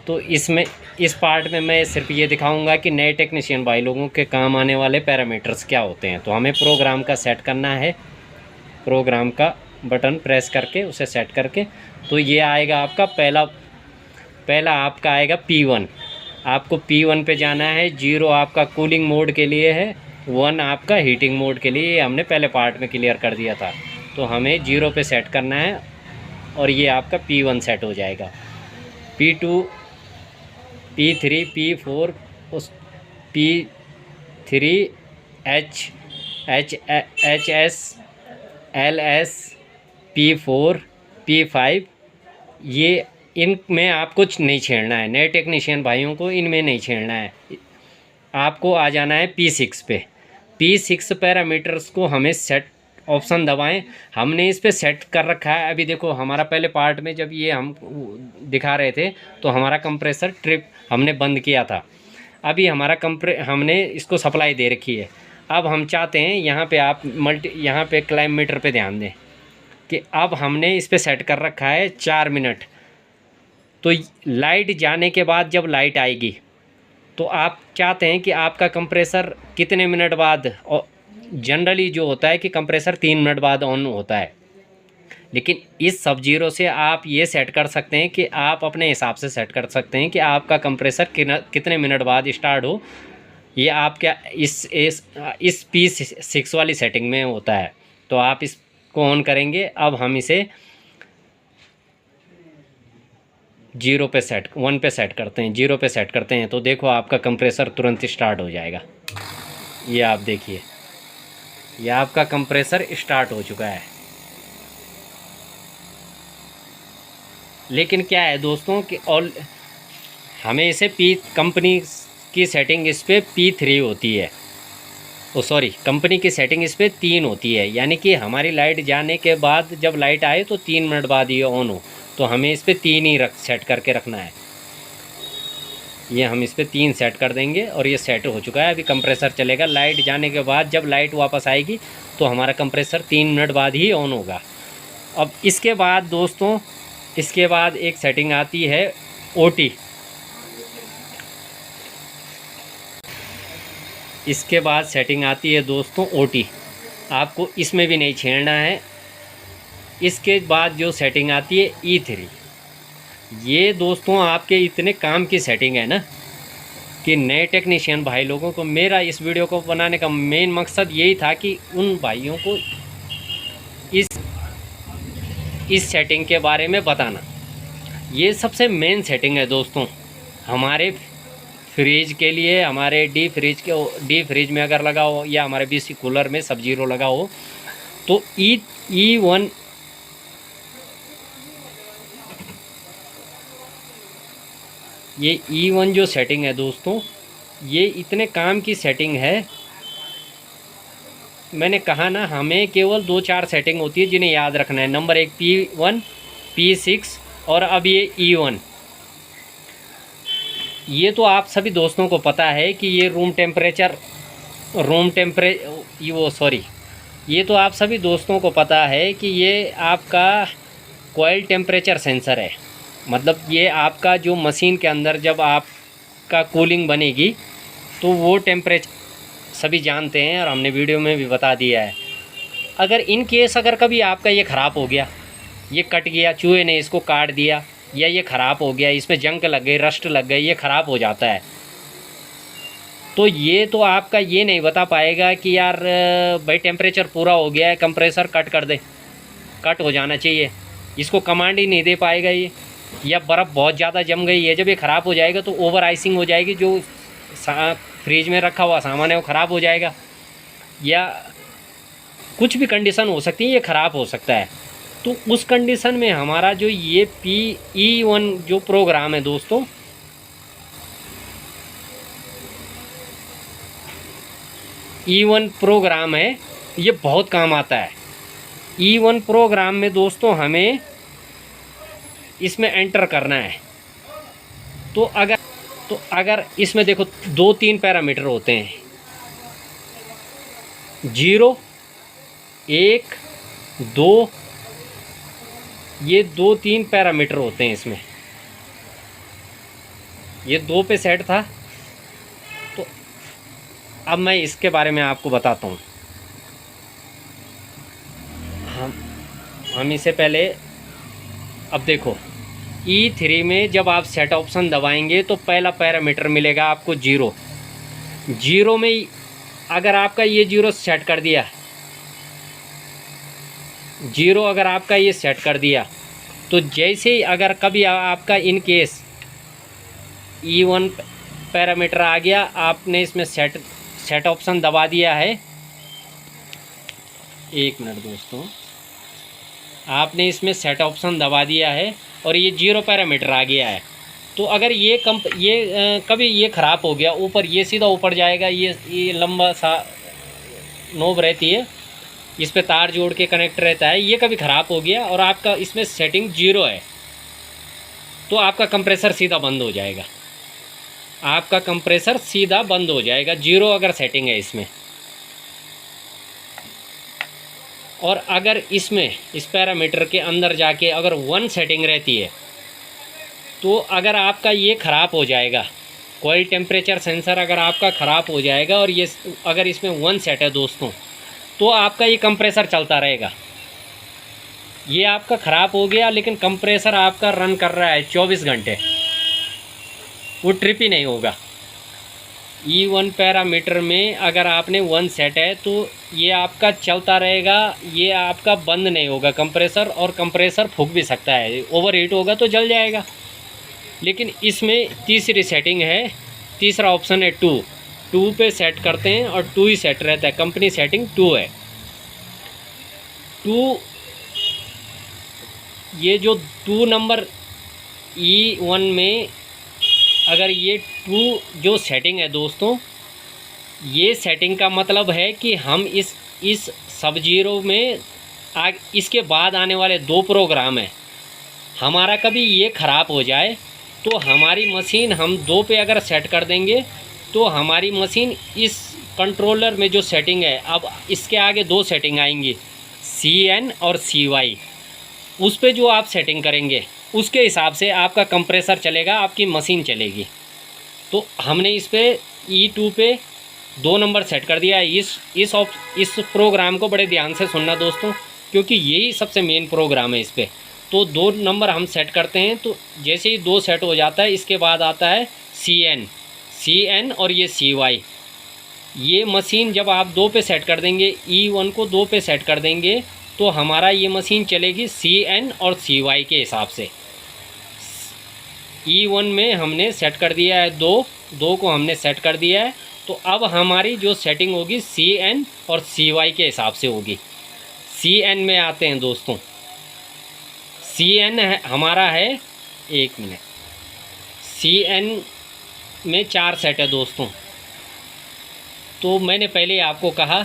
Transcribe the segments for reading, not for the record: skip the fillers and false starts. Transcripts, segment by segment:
तो इसमें इस पार्ट में मैं सिर्फ ये दिखाऊंगा कि नए टेक्नीशियन भाई लोगों के काम आने वाले पैरामीटर्स क्या होते हैं। तो हमें प्रोग्राम का सेट करना है, प्रोग्राम का बटन प्रेस करके उसे सेट करके, तो ये आएगा आपका पहला आपका आएगा P1। आपको P1 पे जाना है। 0 आपका कूलिंग मोड के लिए है, 1 आपका हीटिंग मोड के लिए। हमने पहले पार्ट में क्लियर कर दिया था। तो हमें 0 पे सेट करना है और ये आपका P1 सेट हो जाएगा। P2, P3, P4, उस P3, HS, LS, P4, P5, ये इनमें आप कुछ नहीं छेड़ना है। नए टेक्नीशियन भाइयों को इनमें नहीं छेड़ना है। आपको आ जाना है P6 पे। P6 पैरामीटर्स को हमें सेट ऑप्शन दबाएं। हमने इस पे सेट कर रखा है। अभी देखो हमारा पहले पार्ट में जब ये हम दिखा रहे थे तो हमारा कंप्रेसर ट्रिप हमने बंद किया था। अभी हमारा हमने इसको सप्लाई दे रखी है। अब हम चाहते हैं यहाँ पे आप यहाँ पे क्लाइम मीटर पे ध्यान दें कि अब हमने इस पे सेट कर रखा है 4 मिनट। तो लाइट जाने के बाद जब लाइट आएगी तो आप चाहते हैं कि आपका कंप्रेसर कितने मिनट बाद, और जनरली जो होता है कि कंप्रेसर 3 मिनट बाद ऑन होता है, लेकिन इस सब जीरो से आप ये सेट कर सकते हैं कि आप अपने हिसाब से सेट कर सकते हैं कि आपका कंप्रेसर कितने मिनट बाद स्टार्ट हो। ये आपका इस P6 वाली सेटिंग में होता है। तो आप इसको ऑन करेंगे। अब हम इसे 0 पे सेट 1 पे सेट करते हैं, 0 पे सेट करते हैं तो देखो आपका कंप्रेसर तुरंत स्टार्ट हो जाएगा। ये आप देखिए, ये आपका कंप्रेसर स्टार्ट हो चुका है। लेकिन क्या है दोस्तों कि हमें इसे कंपनी की सेटिंग इस पर P3 होती है। सॉरी, कंपनी की सेटिंग इस पर 3 होती है। यानी कि हमारी लाइट जाने के बाद जब लाइट आए तो 3 मिनट बाद ये ऑन हो। तो हमें इस पर 3 ही सेट करके रखना है। ये हम इस पर 3 सेट कर देंगे और ये सेट हो चुका है। अभी कंप्रेसर चलेगा। लाइट जाने के बाद जब लाइट वापस आएगी तो हमारा कंप्रेसर 3 मिनट बाद ही ऑन होगा। अब इसके बाद दोस्तों, इसके बाद एक सेटिंग आती है OT। इसके बाद सेटिंग आती है दोस्तों OT। आपको इसमें भी नहीं छेड़ना है। इसके बाद जो सेटिंग आती है E3। ये दोस्तों आपके इतने काम की सेटिंग है ना कि नए टेक्नीशियन भाई लोगों को, मेरा इस वीडियो को बनाने का मेन मकसद यही था कि उन भाइयों को इस सेटिंग के बारे में बताना। ये सबसे मेन सेटिंग है दोस्तों हमारे फ्रिज के लिए। हमारे डी फ्रिज में अगर लगा हो या हमारे BC कूलर में सब जीरो लगा हो तो E1 ये E1 जो सेटिंग है दोस्तों, ये इतने काम की सेटिंग है। मैंने कहा ना, हमें केवल 2-4 सेटिंग होती है जिन्हें याद रखना है। नंबर 1 P1, P6 और अब ये E1। ये तो आप सभी दोस्तों को पता है कि ये ये तो आप सभी दोस्तों को पता है कि ये आपका कॉइल टेम्परेचर सेंसर है। मतलब ये आपका जो मशीन के अंदर जब आपका कूलिंग बनेगी तो वो टेम्परेचर सभी जानते हैं और हमने वीडियो में भी बता दिया है। अगर इन केस अगर कभी आपका ये ख़राब हो गया, ये कट गया, चूहे ने इसको काट दिया, या ये ख़राब हो गया, इसमें जंग लग गई, रस्ट लग गई, ये ख़राब हो जाता है, तो ये तो आपका ये नहीं बता पाएगा कि यार भाई टेम्परेचर पूरा हो गया है, कंप्रेसर कट कर दे, कट हो जाना चाहिए। इसको कमांड ही नहीं दे पाएगा ये। या बर्फ़ बहुत ज़्यादा जम गई है, जब ये ख़राब हो जाएगा तो ओवर आइसिंग हो जाएगी, जो फ्रिज में रखा हुआ सामान है वो ख़राब हो जाएगा, या कुछ भी कंडीशन हो सकती है, ये ख़राब हो सकता है। तो उस कंडीशन में हमारा जो ये E1 जो प्रोग्राम है दोस्तों, E1 प्रोग्राम है, ये बहुत काम आता है। E1 प्रोग्राम में दोस्तों हमें इसमें एंटर करना है। तो अगर इसमें देखो 2-3 पैरामीटर होते हैं, 0, 1, 2, ये 2-3 पैरामीटर होते हैं इसमें। ये 2 पे सेट था। तो अब मैं इसके बारे में आपको बताता हूँ। हम इसे पहले, अब देखो E3 में जब आप सेट ऑप्शन दबाएंगे तो पहला पैरामीटर मिलेगा आपको 0। 0 में अगर आपका ये 0 सेट कर दिया, 0 अगर आपका ये सेट कर दिया, तो जैसे ही अगर कभी आपका इन केस E1 पैरामीटर आ गया, आपने इसमें सेट ऑप्शन दबा दिया है। एक मिनट दोस्तों, आपने इसमें सेट ऑप्शन दबा दिया है और ये 0 पैरामीटर आ गया है। तो अगर ये कभी ये ख़राब हो गया, ऊपर ये सीधा ऊपर जाएगा, ये लंबा सा नोब रहती है, इस पे तार जोड़ के कनेक्ट रहता है, ये कभी ख़राब हो गया और आपका इसमें सेटिंग 0 है, तो आपका कंप्रेसर सीधा बंद हो जाएगा। आपका कंप्रेसर सीधा बंद हो जाएगा 0 अगर सेटिंग है इसमें। और अगर इसमें इस पैरामीटर के अंदर जाके अगर 1 सेटिंग रहती है, तो अगर आपका ये ख़राब हो जाएगा, कोई टेम्परेचर सेंसर अगर आपका ख़राब हो जाएगा और ये अगर इसमें 1 सेट है दोस्तों, तो आपका ये कंप्रेसर चलता रहेगा। ये आपका ख़राब हो गया लेकिन कंप्रेसर आपका रन कर रहा है 24 घंटे, वो ट्रिप ही नहीं होगा। E1 पैरामीटर में अगर आपने 1 सेट है तो ये आपका चलता रहेगा, ये आपका बंद नहीं होगा कंप्रेसर, और कंप्रेसर फूंक भी सकता है, ओवर हीट होगा तो जल जाएगा। लेकिन इसमें तीसरी सेटिंग है, तीसरा ऑप्शन है 2 पे सेट करते हैं और 2 ही सेट रहता है, कंपनी सेटिंग 2 है। 2 ये जो 2 नंबर E1 में अगर ये 2 जो सेटिंग है दोस्तों, ये सेटिंग का मतलब है कि हम इस सब जीरो में इसके बाद आने वाले 2 प्रोग्राम हैं, हमारा कभी ये ख़राब हो जाए तो हमारी मशीन हम 2 पे अगर सेट कर देंगे तो हमारी मशीन इस कंट्रोलर में जो सेटिंग है, अब इसके आगे 2 सेटिंग आएंगी, CN और CY। उस पे जो आप सेटिंग करेंगे उसके हिसाब से आपका कंप्रेसर चलेगा, आपकी मशीन चलेगी। तो हमने इस पे E2 पे 2 नंबर सेट कर दिया है। इस प्रोग्राम को बड़े ध्यान से सुनना दोस्तों, क्योंकि यही सबसे मेन प्रोग्राम है इस पे। तो 2 नंबर हम सेट करते हैं, तो जैसे ही 2 सेट हो जाता है, इसके बाद आता है CN और ये CY। ये मशीन जब आप 2 पे सेट कर देंगे, E1 को 2 पे सेट कर देंगे, तो हमारा ये मशीन चलेगी CN और CY के हिसाब से। E1 में हमने सेट कर दिया है 2 को हमने सेट कर दिया है, तो अब हमारी जो सेटिंग होगी CN और CY के हिसाब से होगी। CN में आते हैं दोस्तों, CN है हमारा है, एक मिनट, CN में 4 सेट है दोस्तों। तो मैंने पहले आपको कहा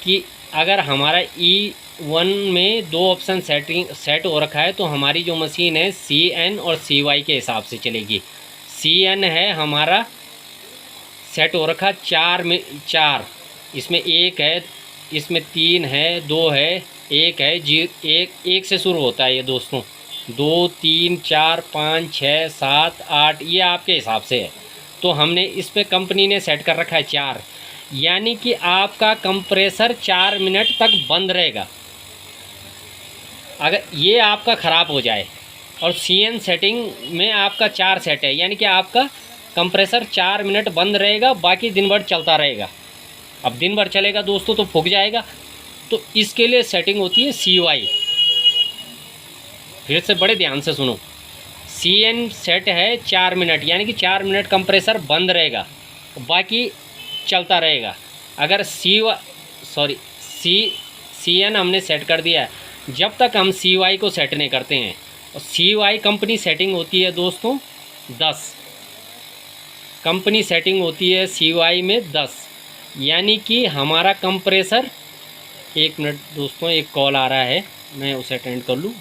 कि अगर हमारा E1 में 2 ऑप्शन सेट हो रखा है, तो हमारी जो मशीन है CN और CY के हिसाब से चलेगी। CN है हमारा सेट हो रखा 4 में 4, इसमें 1 है, इसमें 3 है, 2 है, 1 है, 1 से शुरू होता है ये दोस्तों। 2 3 4 5 6 7 8, ये आपके हिसाब से है। तो हमने इस पे कंपनी ने सेट कर रखा है 4, यानी कि आपका कंप्रेसर 4 मिनट तक बंद रहेगा। अगर ये आपका ख़राब हो जाए और CN सेटिंग में आपका 4 सेट है, यानी कि आपका कंप्रेसर 4 मिनट बंद रहेगा, बाकी दिन भर चलता रहेगा। अब दिन भर चलेगा दोस्तों तो फूंक जाएगा, तो इसके लिए सेटिंग होती है CY। फिर से बड़े ध्यान से सुनो, CN सेट है 4 मिनट, यानी कि 4 मिनट कंप्रेसर बंद रहेगा, बाकी चलता रहेगा। अगर CN हमने सेट कर दिया है, जब तक हम CY को सेट नहीं करते हैं। और CY कंपनी सेटिंग होती है दोस्तों 10, कंपनी सेटिंग होती है CY में 10, यानी कि हमारा कंप्रेसर, एक मिनट दोस्तों, एक कॉल आ रहा है, मैं उसे अटेंड कर लूँ।